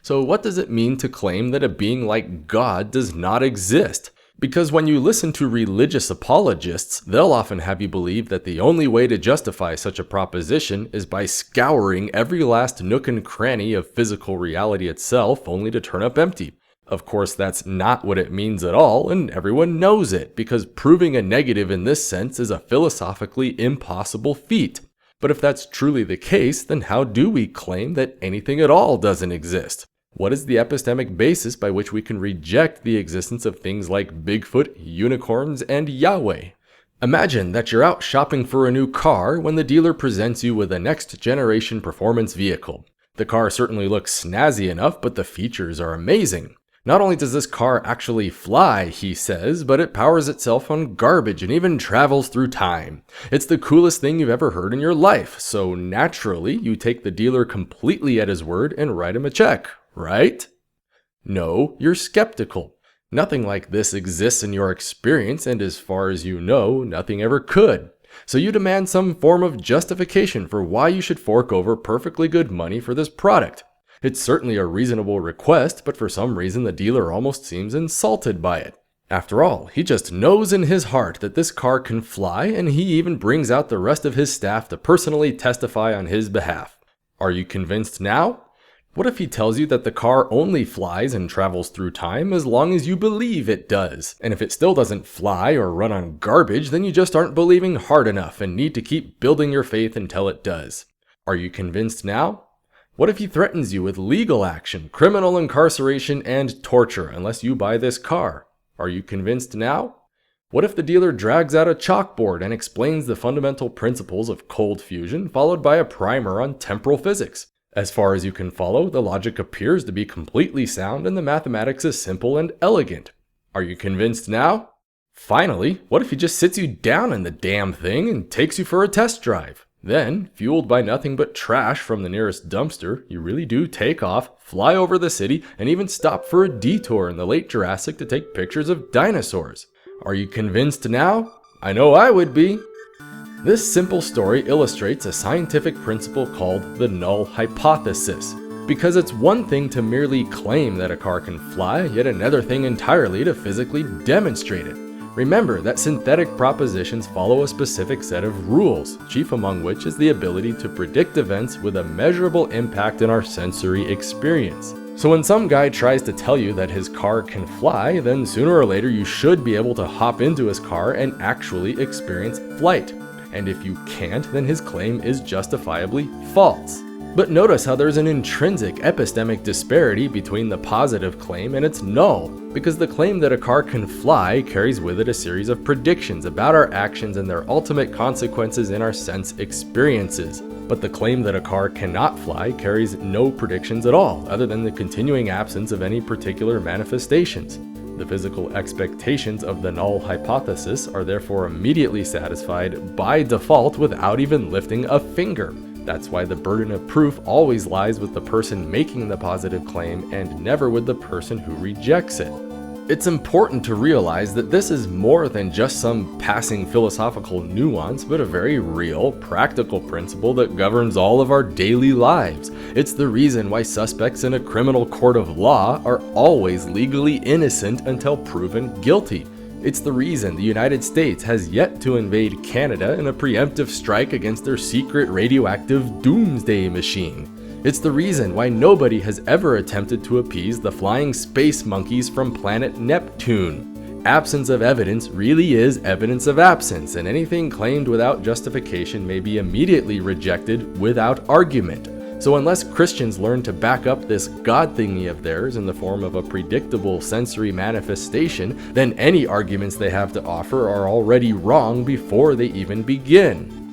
So what does it mean to claim that a being like God does not exist? Because when you listen to religious apologists, they'll often have you believe that the only way to justify such a proposition is by scouring every last nook and cranny of physical reality itself, only to turn up empty. Of course, that's not what it means at all, and everyone knows it, because proving a negative in this sense is a philosophically impossible feat. But if that's truly the case, then how do we claim that anything at all doesn't exist? What is the epistemic basis by which we can reject the existence of things like Bigfoot, unicorns, and Yahweh? Imagine that you're out shopping for a new car when the dealer presents you with a next-generation performance vehicle. The car certainly looks snazzy enough, but the features are amazing. Not only does this car actually fly, he says, but it powers itself on garbage and even travels through time. It's the coolest thing you've ever heard in your life, so naturally you take the dealer completely at his word and write him a check, right? No, you're skeptical. Nothing like this exists in your experience, and as far as you know, nothing ever could. So you demand some form of justification for why you should fork over perfectly good money for this product. It's certainly a reasonable request, but for some reason the dealer almost seems insulted by it. After all, he just knows in his heart that this car can fly, and he even brings out the rest of his staff to personally testify on his behalf. Are you convinced now? What if he tells you that the car only flies and travels through time as long as you believe it does? And if it still doesn't fly or run on garbage, then you just aren't believing hard enough and need to keep building your faith until it does. Are you convinced now? What if he threatens you with legal action, criminal incarceration, and torture unless you buy this car? Are you convinced now? What if the dealer drags out a chalkboard and explains the fundamental principles of cold fusion, followed by a primer on temporal physics? As far as you can follow, the logic appears to be completely sound and the mathematics is simple and elegant. Are you convinced now? Finally, what if he just sits you down in the damn thing and takes you for a test drive? Then, fueled by nothing but trash from the nearest dumpster, you really do take off, fly over the city, and even stop for a detour in the late Jurassic to take pictures of dinosaurs. Are you convinced now? I know I would be. This simple story illustrates a scientific principle called the Null hypothesis. Because it's one thing to merely claim that a car can fly, yet another thing entirely to physically demonstrate it. Remember that synthetic propositions follow a specific set of rules, chief among which is the ability to predict events with a measurable impact in our sensory experience. So when some guy tries to tell you that his car can fly, then sooner or later you should be able to hop into his car and actually experience flight. And if you can't, then his claim is justifiably false. But notice how there's an intrinsic epistemic disparity between the positive claim and its null, because the claim that a car can fly carries with it a series of predictions about our actions and their ultimate consequences in our sense experiences. But the claim that a car cannot fly carries no predictions at all, other than the continuing absence of any particular manifestations. The physical expectations of the null hypothesis are therefore immediately satisfied by default without even lifting a finger. That's why the burden of proof always lies with the person making the positive claim and never with the person who rejects it. It's important to realize that this is more than just some passing philosophical nuance, but a very real, practical principle that governs all of our daily lives. It's the reason why suspects in a criminal court of law are always legally innocent until proven guilty. It's the reason the United States has yet to invade Canada in a preemptive strike against their secret radioactive doomsday machine. It's the reason why nobody has ever attempted to appease the flying space monkeys from planet Neptune. Absence of evidence really is evidence of absence, and anything claimed without justification may be immediately rejected without argument. So unless Christians learn to back up this God thingy of theirs in the form of a predictable sensory manifestation, then any arguments they have to offer are already wrong before they even begin.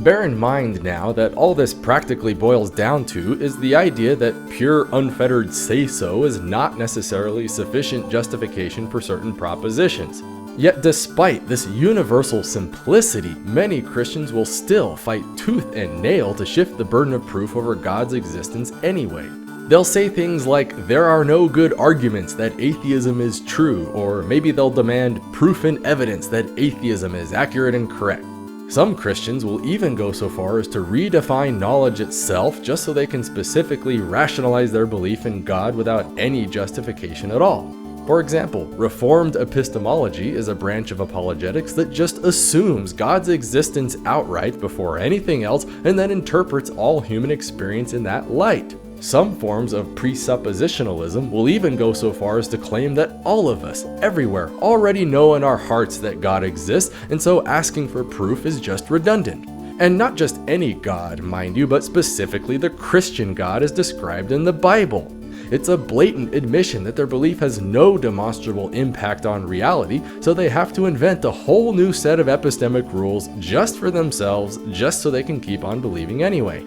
Bear in mind now that all this practically boils down to is the idea that pure unfettered say-so is not necessarily sufficient justification for certain propositions. Yet despite this universal simplicity, many Christians will still fight tooth and nail to shift the burden of proof over God's existence anyway. They'll say things like, there are no good arguments that atheism is true, or maybe they'll demand proof and evidence that atheism is accurate and correct. Some Christians will even go so far as to redefine knowledge itself just so they can specifically rationalize their belief in God without any justification at all. For example, Reformed epistemology is a branch of apologetics that just assumes God's existence outright before anything else and then interprets all human experience in that light. Some forms of presuppositionalism will even go so far as to claim that all of us, everywhere, already know in our hearts that God exists, and so asking for proof is just redundant. And not just any God, mind you, but specifically the Christian God as described in the Bible. It's a blatant admission that their belief has no demonstrable impact on reality, so they have to invent a whole new set of epistemic rules just for themselves, just so they can keep on believing anyway.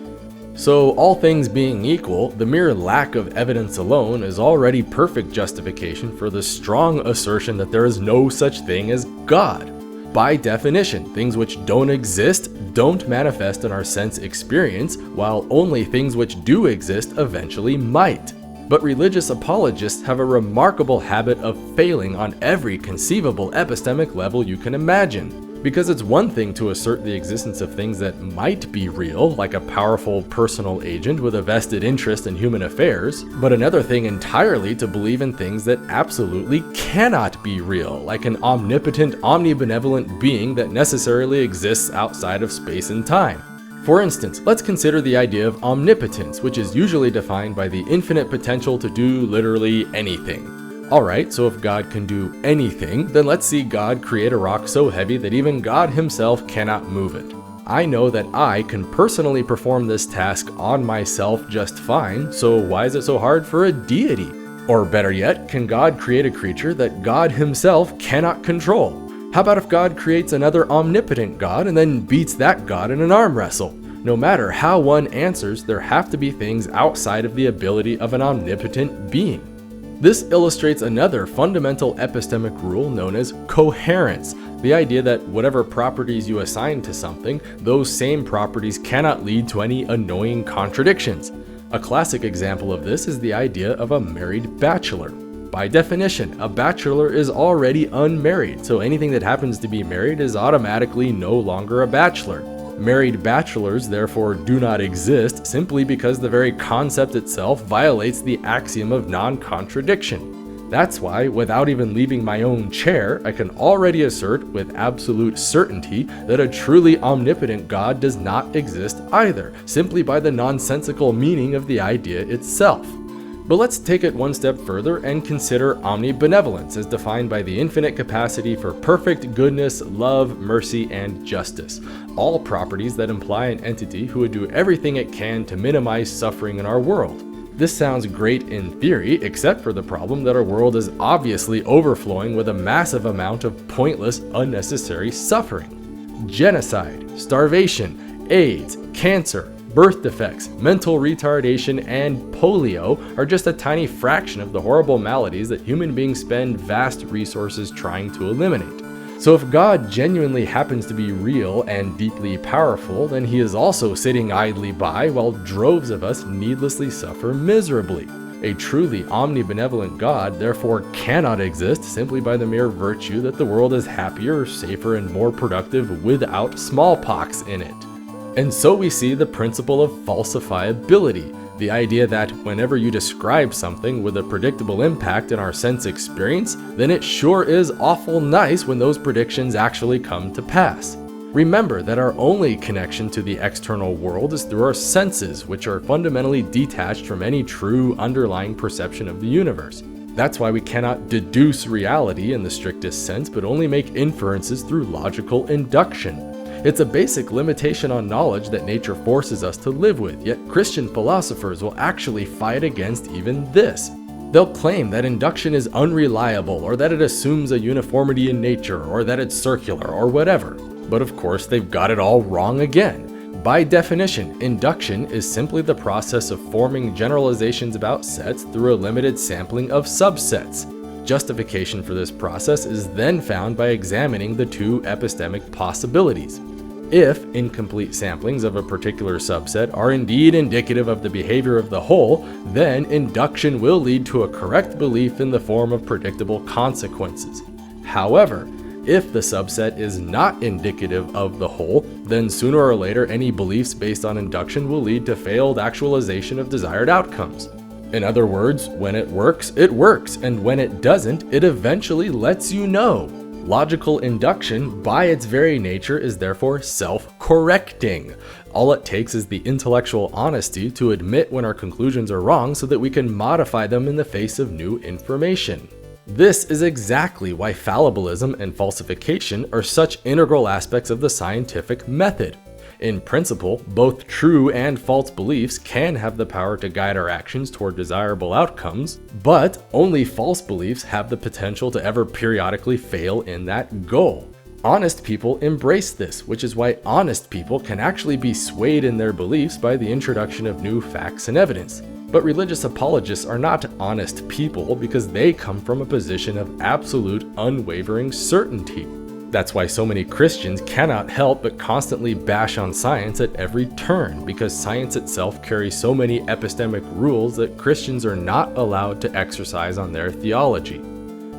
So, all things being equal, the mere lack of evidence alone is already perfect justification for the strong assertion that there is no such thing as God. By definition, things which don't exist don't manifest in our sense experience, while only things which do exist eventually might. But religious apologists have a remarkable habit of failing on every conceivable epistemic level you can imagine. Because it's one thing to assert the existence of things that might be real, like a powerful personal agent with a vested interest in human affairs, but another thing entirely to believe in things that absolutely cannot be real, like an omnipotent, omnibenevolent being that necessarily exists outside of space and time. For instance, let's consider the idea of omnipotence, which is usually defined by the infinite potential to do literally anything. Alright, so if God can do anything, then let's see God create a rock so heavy that even God himself cannot move it. I know that I can personally perform this task on myself just fine, so why is it so hard for a deity? Or better yet, can God create a creature that God himself cannot control? How about if God creates another omnipotent God and then beats that God in an arm wrestle? No matter how one answers, there have to be things outside of the ability of an omnipotent being. This illustrates another fundamental epistemic rule known as coherence, the idea that whatever properties you assign to something, those same properties cannot lead to any annoying contradictions. A classic example of this is the idea of a married bachelor. By definition, a bachelor is already unmarried, so anything that happens to be married is automatically no longer a bachelor. Married bachelors therefore do not exist simply because the very concept itself violates the axiom of non-contradiction. That's why, without even leaving my own chair, I can already assert with absolute certainty that a truly omnipotent God does not exist either, simply by the nonsensical meaning of the idea itself. But let's take it one step further and consider omnibenevolence as defined by the infinite capacity for perfect goodness, love, mercy, and justice, all properties that imply an entity who would do everything it can to minimize suffering in our world. This sounds great in theory, except for the problem that our world is obviously overflowing with a massive amount of pointless, unnecessary suffering. Genocide, starvation, AIDS, cancer, birth defects, mental retardation, and polio are just a tiny fraction of the horrible maladies that human beings spend vast resources trying to eliminate. So if God genuinely happens to be real and deeply powerful, then he is also sitting idly by while droves of us needlessly suffer miserably. A truly omnibenevolent God therefore cannot exist simply by the mere virtue that the world is happier, safer, and more productive without smallpox in it. And so we see the principle of falsifiability, the idea that whenever you describe something with a predictable impact in our sense experience, then it sure is awful nice when those predictions actually come to pass. Remember that our only connection to the external world is through our senses, which are fundamentally detached from any true underlying perception of the universe. That's why we cannot deduce reality in the strictest sense, but only make inferences through logical induction. It's a basic limitation on knowledge that nature forces us to live with, yet Christian philosophers will actually fight against even this. They'll claim that induction is unreliable, or that it assumes a uniformity in nature, or that it's circular, or whatever. But of course, they've got it all wrong again. By definition, induction is simply the process of forming generalizations about sets through a limited sampling of subsets. Justification for this process is then found by examining the two epistemic possibilities. If incomplete samplings of a particular subset are indeed indicative of the behavior of the whole, then induction will lead to a correct belief in the form of predictable consequences. However, If the subset is not indicative of the whole, then sooner or later any beliefs based on induction will lead to failed actualization of desired outcomes. In other words, when it works, and when it doesn't, it eventually lets you know. Logical induction, by its very nature, is therefore self-correcting. All it takes is the intellectual honesty to admit when our conclusions are wrong so that we can modify them in the face of new information. This is exactly why fallibilism and falsification are such integral aspects of the scientific method. In principle, both true and false beliefs can have the power to guide our actions toward desirable outcomes, but only false beliefs have the potential to ever periodically fail in that goal. Honest people embrace this, which is why honest people can actually be swayed in their beliefs by the introduction of new facts and evidence. But religious apologists are not honest people because they come from a position of absolute, unwavering certainty. That's why so many Christians cannot help but constantly bash on science at every turn, because science itself carries so many epistemic rules that Christians are not allowed to exercise on their theology.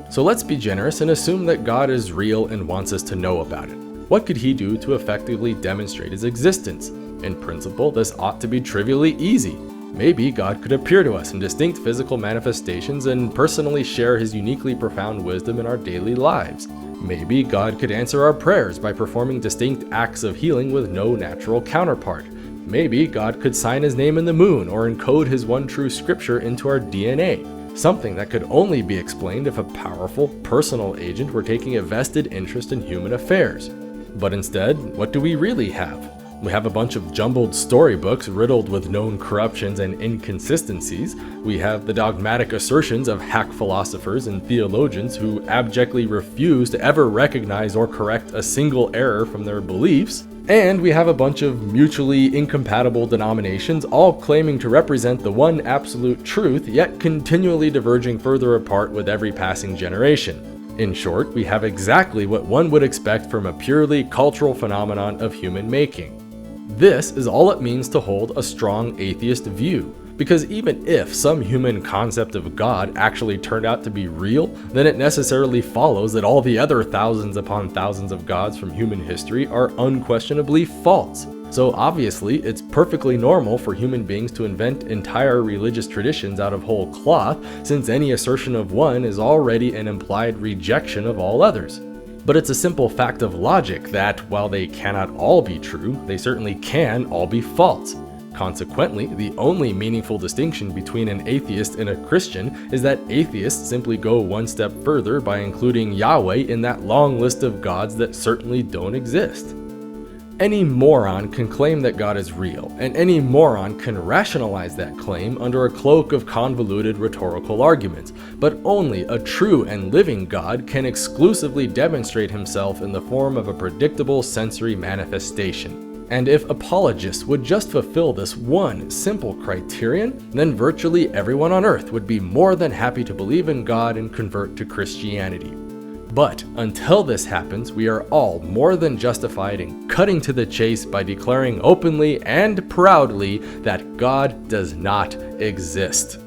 So let's be generous and assume that God is real and wants us to know about it. What could he do to effectively demonstrate his existence? In principle, this ought to be trivially easy. Maybe God could appear to us in distinct physical manifestations and personally share his uniquely profound wisdom in our daily lives. Maybe God could answer our prayers by performing distinct acts of healing with no natural counterpart. Maybe God could sign his name in the moon or encode his one true scripture into our DNA, something that could only be explained if a powerful, personal agent were taking a vested interest in human affairs. But instead, what do we really have? We have a bunch of jumbled storybooks riddled with known corruptions and inconsistencies. We have the dogmatic assertions of hack philosophers and theologians who abjectly refuse to ever recognize or correct a single error from their beliefs. And we have a bunch of mutually incompatible denominations all claiming to represent the one absolute truth, yet continually diverging further apart with every passing generation. In short, we have exactly what one would expect from a purely cultural phenomenon of human making. This is all it means to hold a strong atheist view, because even if some human concept of God actually turned out to be real, then it necessarily follows that all the other thousands upon thousands of gods from human history are unquestionably false. So obviously, it's perfectly normal for human beings to invent entire religious traditions out of whole cloth, since any assertion of one is already an implied rejection of all others. But it's a simple fact of logic that, while they cannot all be true, they certainly can all be false. Consequently, the only meaningful distinction between an atheist and a Christian is that atheists simply go one step further by including Yahweh in that long list of gods that certainly don't exist. Any moron can claim that God is real, and any moron can rationalize that claim under a cloak of convoluted rhetorical arguments, but only a true and living God can exclusively demonstrate himself in the form of a predictable sensory manifestation. And if apologists would just fulfill this one simple criterion, then virtually everyone on earth would be more than happy to believe in God and convert to Christianity. But until this happens, we are all more than justified in cutting to the chase by declaring openly and proudly that God does not exist.